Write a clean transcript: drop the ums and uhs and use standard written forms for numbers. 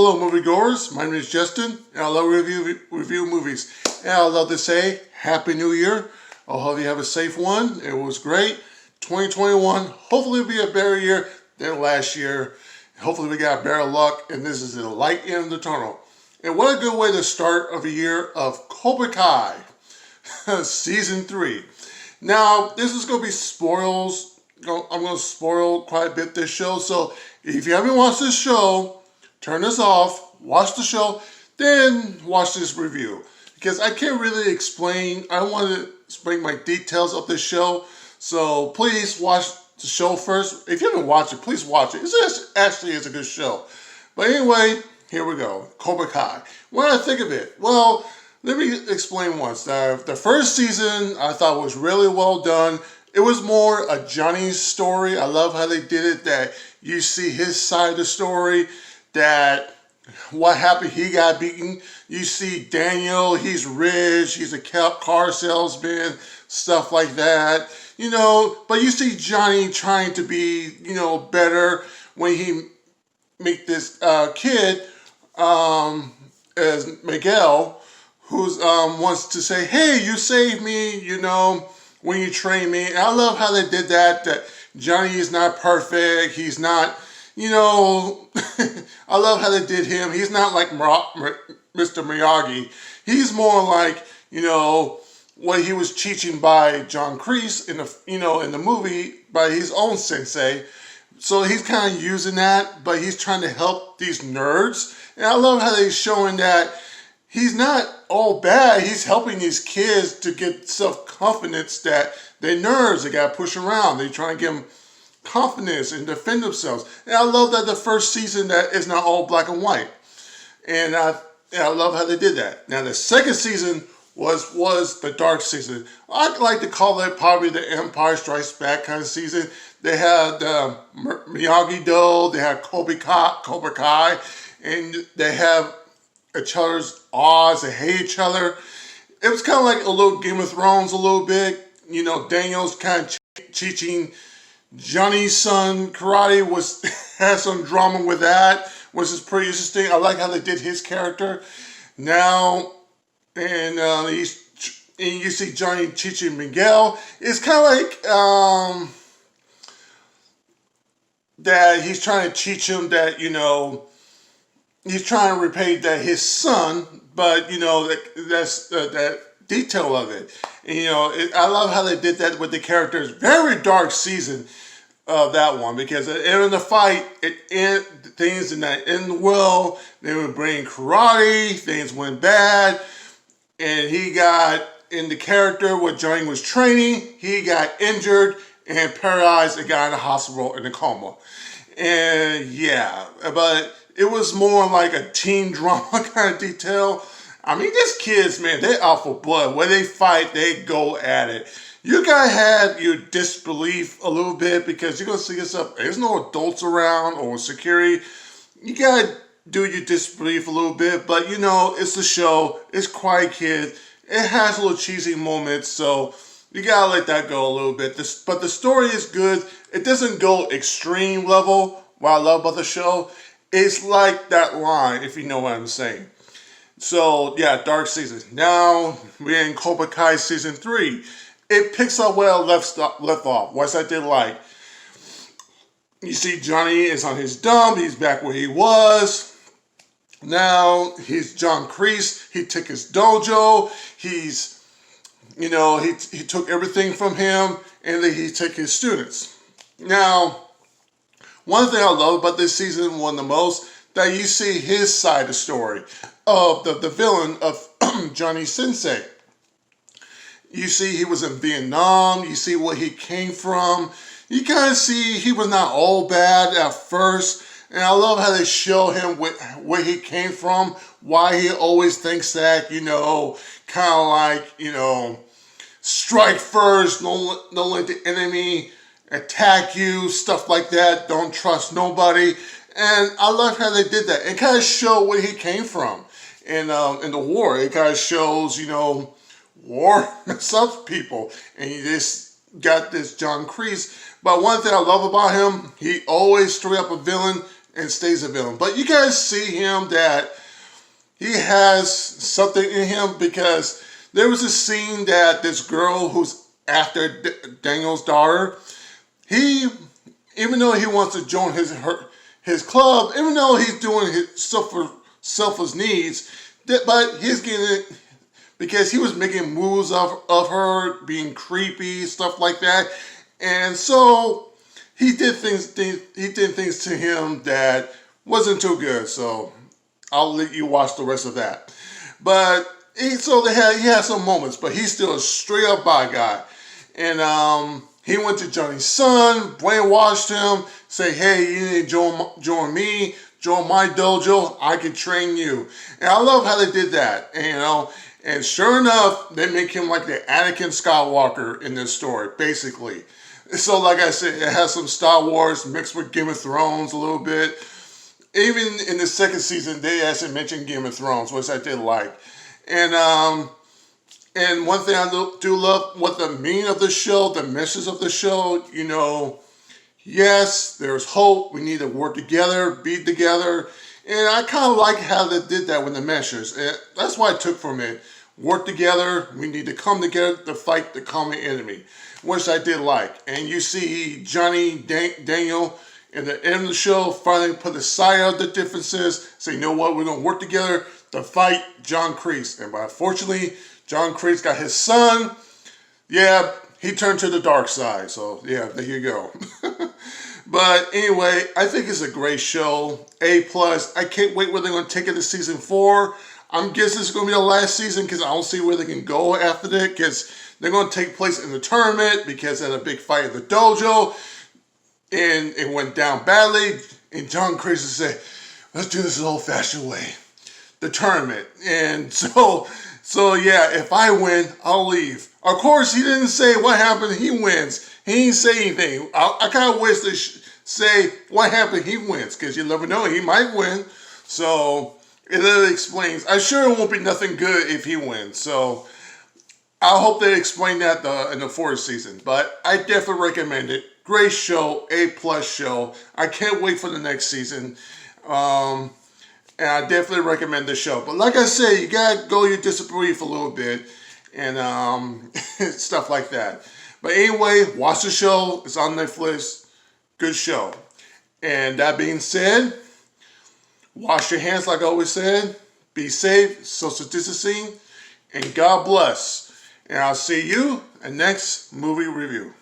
Hello moviegoers, my name is Justin, and I love review movies. And I'd love to say Happy New Year. I hope you have a safe one. It was great. 2021, hopefully it'll be a better year than last year. Hopefully we got better luck, and this is the light end of the tunnel. And what a good way to start of a year of Cobra KaI, Season 3. Now, this is going to be spoils. I'm going to spoil quite a bit this show, so if you haven't watched this show, turn this off, watch the show, then watch this review. Because I can't really explain, I don't want to explain my details of this show, so please watch the show first. If you haven't watched it, please watch it. Actually is a good show. But anyway, here we go, Cobra KaI. What did I think of it? Well, let me explain once. The first season I thought was really well done. It was more a Johnny's story. I love how they did it, that you see his side of the story, that what happened, he got beaten. You see Daniel, he's rich, he's a car salesman, stuff like that. You know, but you see Johnny trying to be, better when he meet this kid, as Miguel, who's wants to say, hey, you saved me, when you train me. And I love how they did that Johnny is not perfect. He's not, I love how they did him. He's not like Mr. Miyagi. He's more like, what he was teaching by John Kreese in the movie by his own sensei. So he's kind of using that, but he's trying to help these nerds. And I love how they're showing that he's not all bad. He's helping these kids to get self-confidence that they're nerds. They got to push around. They're trying to give them confidence and defend themselves. And I love that the first season that is not all black and white. And I love how they did that. Now the second season was the dark season. I'd like to call it probably the Empire Strikes Back kind of season. They had Miyagi-Do, they had Cobra KaI, and they have each other's odds, they hate each other. It was kind of like a little Game of Thrones a little bit. Daniel's kind of teaching Johnny's son karate, had some drama with that, which is pretty interesting. I like how they did his character. Now, and you see Johnny teaching Miguel. It's kind of like that he's trying to teach him that, he's trying to repay that his son, but that's that detail of it. And, I love how they did that with the characters. Very dark season of that one, because in the fight, things did not end well. They were bringing karate, things went bad, and he got in the character where Johnny was training. He got injured and paralyzed and got in the hospital in a coma. And yeah, but it was more like a teen drama kind of detail. I mean, these kids, man, they're out for blood. When they fight, they go at it. You gotta have your disbelief a little bit, because you're gonna see yourself, there's no adults around or security. You gotta do your disbelief a little bit, but it's a show, it's quiet kid, it has little cheesy moments, so you gotta let that go a little bit. But the story is good. It doesn't go extreme level. What I love about the show, it's like that line, if you know what I'm saying. So yeah, dark season. Now we're in Cobra KaI Season 3. It picks up where I left off. What I did like. You see Johnny is on his dump. He's back where he was. Now he's John Kreese. He took his dojo. He's, he took everything from him, and then he took his students. Now, one thing I love about this season, one of the most, that you see his side of the story of the villain of Johnny Sensei. You see he was in Vietnam. You see where he came from. You kind of see he was not all bad at first. And I love how they show him where he came from, why he always thinks that, kind of like, strike first, don't let the enemy attack you, stuff like that. Don't trust nobody. And I love how they did that. It kind of showed where he came from in the war. It kind of shows, war messes people. And you just got this John Kreese. But one thing I love about him, he always threw up a villain and stays a villain. But you guys see him that he has something in him, because there was a scene that this girl who's after Daniel's daughter, he, even though he wants to join his club, even though he's doing his selfless needs, but he's getting it because he was making moves of her, being creepy, stuff like that. And so he did things to him that wasn't too good. So I'll let you watch the rest of that. But he had some moments, but he's still a straight up bad guy. And he went to Johnny's son, brainwashed him, say, hey, you need to join me, join my dojo, I can train you. And I love how they did that. And, and sure enough, they make him like the Anakin Skywalker in this story, basically. So like I said, it has some Star Wars mixed with Game of Thrones a little bit. Even in the second season, they actually mentioned Game of Thrones, which I did like. And one thing I do love, what the meaning of the show, the message of the show, yes, there's hope. We need to work together, be together. And I kind of like how they did that with the measures. And that's what I took from it. Work together. We need to come together to fight the common enemy, which I did like. And you see Johnny, Daniel, in the end of the show, finally put aside of the differences, say, you know what, we're going to work together to fight John Kreese. And unfortunately, John Kreese got his son. Yeah, he turned to the dark side. So, yeah, there you go. But anyway, I think it's a great show. A+. I can't wait where they're going to take it to season 4. I'm guessing it's going to be the last season because I don't see where they can go after that, because they're going to take place in the tournament because they had a big fight at the dojo and it went down badly. And John Kreese said, let's do this the old-fashioned way, the tournament. And so yeah, if I win, I'll leave. Of course, he didn't say what happened, he wins. He didn't say anything. I kind of wish they say what happened, he wins, because you never know, he might win. So it explains. I'm sure it won't be nothing good if he wins. So I hope they explain that in the 4th season. But I definitely recommend it. Great show, A+ show. I can't wait for the next season. And I definitely recommend the show. But like I said, you gotta go your disbelief a little bit and stuff like that. But anyway, watch the show. It's on Netflix. Good show. And that being said, wash your hands like I always said. Be safe, social distancing, and God bless. And I'll see you in next movie review.